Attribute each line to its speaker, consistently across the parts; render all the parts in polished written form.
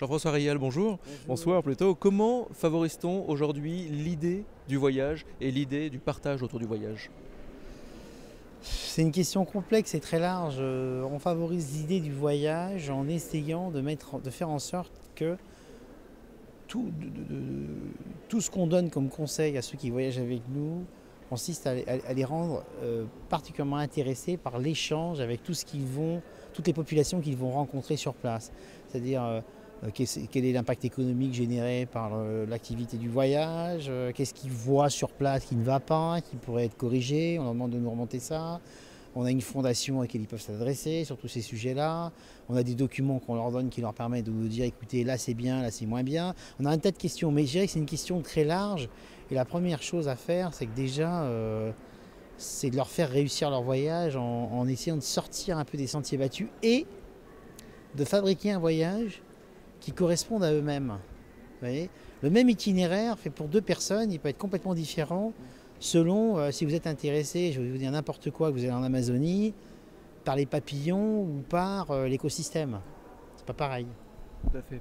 Speaker 1: Jean-François Rial, bonjour.
Speaker 2: Bonjour.
Speaker 1: Bonsoir plutôt. Comment favorise-t-on aujourd'hui l'idée du voyage et l'idée du partage autour du voyage?
Speaker 2: C'est une question complexe et très large. On favorise l'idée du voyage en essayant de faire en sorte que tout ce qu'on donne comme conseil à ceux qui voyagent avec nous consiste à les rendre particulièrement intéressés par l'échange avec toutes les populations qu'ils vont rencontrer sur place. C'est-à-dire quel est l'impact économique généré par l'activité du voyage, qu'est-ce qu'ils voient sur place qui ne va pas, qui pourrait être corrigé, on leur demande de nous remonter ça. On a une fondation à laquelle ils peuvent s'adresser sur tous ces sujets-là. On a des documents qu'on leur donne qui leur permettent de nous dire écoutez, là c'est bien, là c'est moins bien. On a un tas de questions, mais je dirais que c'est une question très large. Et la première chose à faire, c'est que déjà, c'est de leur faire réussir leur voyage en essayant de sortir un peu des sentiers battus et de fabriquer un voyage qui corresponde à eux-mêmes. Vous voyez, le même itinéraire fait pour deux personnes, il peut être complètement différent selon si vous êtes intéressé, je vais vous dire n'importe quoi, que vous allez en Amazonie, par les papillons ou par l'écosystème. C'est pas pareil.
Speaker 1: Tout à fait.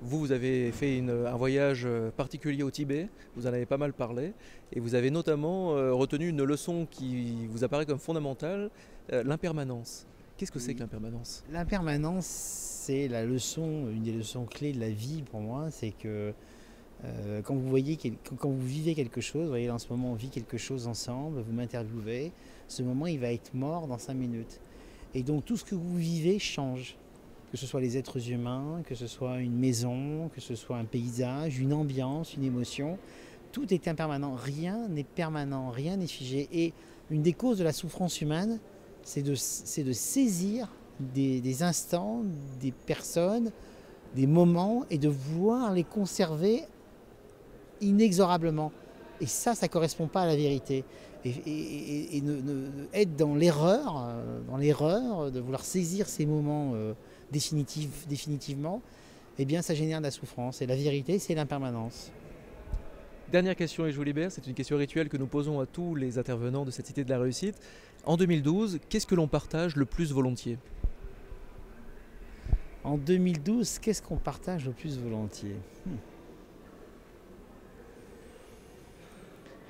Speaker 1: Vous avez fait un voyage particulier au Tibet, vous en avez pas mal parlé, et vous avez notamment retenu une leçon qui vous apparaît comme fondamentale, l'impermanence. Qu'est-ce que c'est que l'impermanence?
Speaker 2: L'impermanence, c'est une des leçons clés de la vie pour moi, c'est que quand vous vivez quelque chose, vous voyez en ce moment on vit quelque chose ensemble, vous m'interviewez, ce moment il va être mort dans 5 minutes. Et donc tout ce que vous vivez change. Que ce soit les êtres humains, que ce soit une maison, que ce soit un paysage, une ambiance, une émotion, tout est impermanent, rien n'est permanent, rien n'est figé. Et une des causes de la souffrance humaine, c'est de saisir des instants, des personnes, des moments et de vouloir les conserver inexorablement. Et ça ne correspond pas à la vérité. Et être dans l'erreur, de vouloir saisir ces moments définitivement, eh bien ça génère de la souffrance. Et la vérité, c'est l'impermanence.
Speaker 1: Dernière question et je vous libère, c'est une question rituelle que nous posons à tous les intervenants de cette Cité de la Réussite. En 2012, qu'est-ce que l'on partage le plus volontiers?
Speaker 2: En 2012, qu'est-ce qu'on partage le plus volontiers?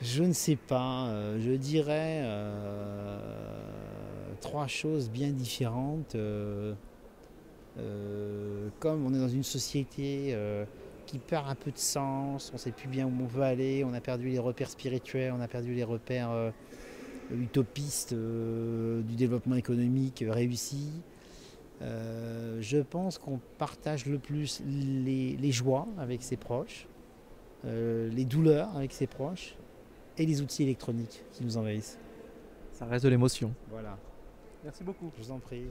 Speaker 2: Je ne sais pas, je dirais trois choses bien différentes. Comme on est dans une société qui perd un peu de sens, on ne sait plus bien où on veut aller, on a perdu les repères spirituels, on a perdu les repères utopistes du développement économique réussi. Je pense qu'on partage le plus les joies avec ses proches, les douleurs avec ses proches et les outils électroniques qui nous envahissent.
Speaker 1: Ça reste de l'émotion.
Speaker 2: Voilà.
Speaker 1: Merci beaucoup.
Speaker 2: Je vous en prie.